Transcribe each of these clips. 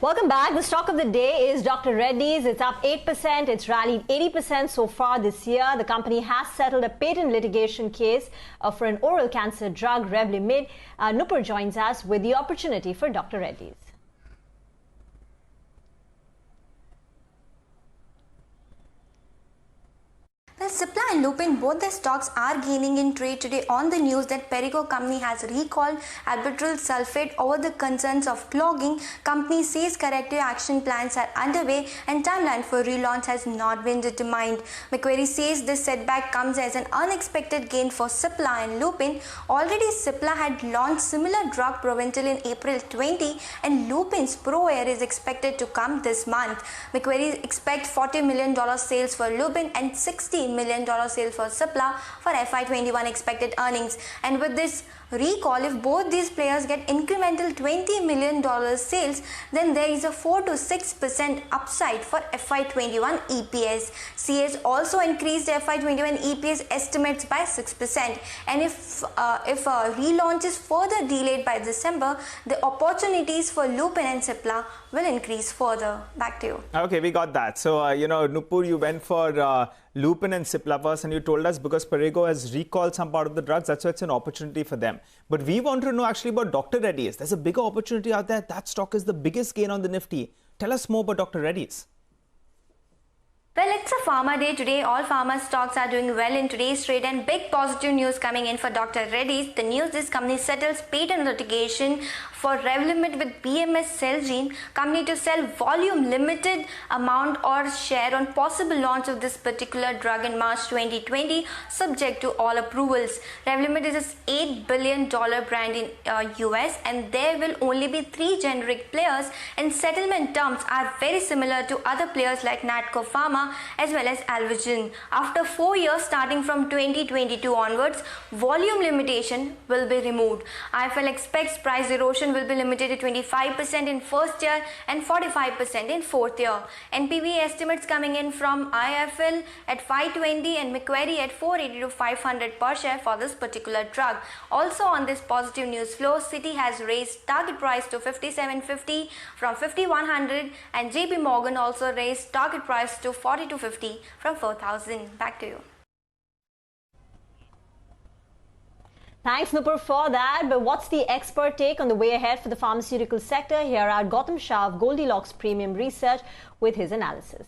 Welcome back. The stock of the day is Dr. Reddy's. It's up 8%. It's rallied 80% so far this year. The company has settled a patent litigation case for an oral cancer drug, Revlimid. Nupur joins us with the opportunity for Dr. Reddy's. Well, Cipla and Lupin, both their stocks are gaining in trade today on the news that Perrigo company has recalled albuterol sulfate over the concerns of clogging. Company says corrective action plans are underway and timeline for relaunch has not been determined. Macquarie says this setback comes as an unexpected gain for Cipla and Lupin. Already Cipla had launched similar drug Proventil in April 20 and Lupin's ProAir is expected to come this month. Macquarie expects $40 million sales for Lupin and $60 million sales for Cipla for FY21 expected earnings. And with this recall, if both these players get incremental $20 million sales, then there is a 4 to 6% upside for FY21 EPS. CS also increased FY21 EPS estimates by 6%. And if relaunch is further delayed by December, the opportunities for Lupin and Cipla will increase further. Back to you. Okay, we got that. So, Nupur, you went for Lupin and Cipla first, and you told us because Perrigo has recalled some part of the drugs, that's why it's an opportunity for them. But we want to know actually about Dr. Reddy's. There's a bigger opportunity out there. That stock is the biggest gain on the Nifty. Tell us more about Dr. Reddy's. Well, it's a pharma day today. All pharma stocks are doing well in today's trade and big positive news coming in for Dr. Reddy's. The news: this company settles patent litigation for Revlimid with BMS Celgene. Company to sell volume limited amount or share on possible launch of this particular drug in March 2020, subject to all approvals. Revlimid is an $8 billion brand in US and there will only be 3 generic players, and settlement terms are very similar to other players like Natco Pharma as well as Alvogen. After 4 years starting from 2022 onwards, volume limitation will be removed. IFL expects price erosion will be limited to 25% in first year and 45% in fourth year. NPV estimates coming in from IFL at 520 and Macquarie at 480 to 500 per share for this particular drug. Also on this positive news flow, Citi has raised target price to 57.50 from 5100 and JP Morgan also raised target price to 42.50 from 4000. Back to you. Thanks, Nupur, for that. But what's the expert take on the way ahead for the pharmaceutical sector? Here are Gautam Shah of Goldilocks Premium Research with his analysis.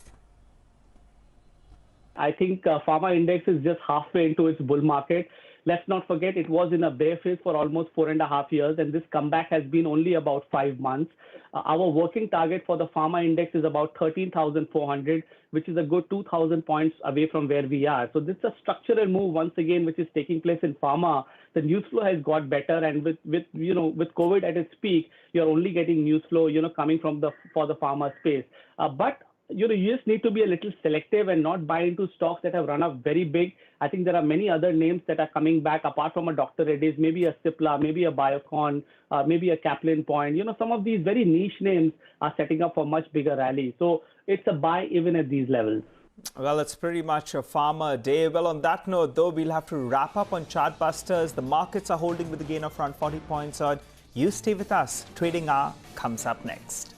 I think pharma index is just halfway into its bull market. Let's not forget it was in a bear phase for almost 4.5 years, and this comeback has been only about 5 months. Our working target for the pharma index is about 13,400, which is a good 2,000 points away from where we are. So this is a structural move once again, which is taking place in pharma. The news flow has got better, and with COVID at its peak, you're only getting news flow coming from for the pharma space. But you just need to be a little selective and not buy into stocks that have run up very big. I think there are many other names that are coming back apart from a Dr. Reddy's, maybe a Cipla, maybe a Biocon, maybe a Caplin Point. Some of these very niche names are setting up for much bigger rallies. So it's a buy even at these levels. Well, it's pretty much a farmer day. Well, on that note, though, we'll have to wrap up on Chartbusters. The markets are holding with a gain of around 40 points on. You stay with us. Trading Hour comes up next.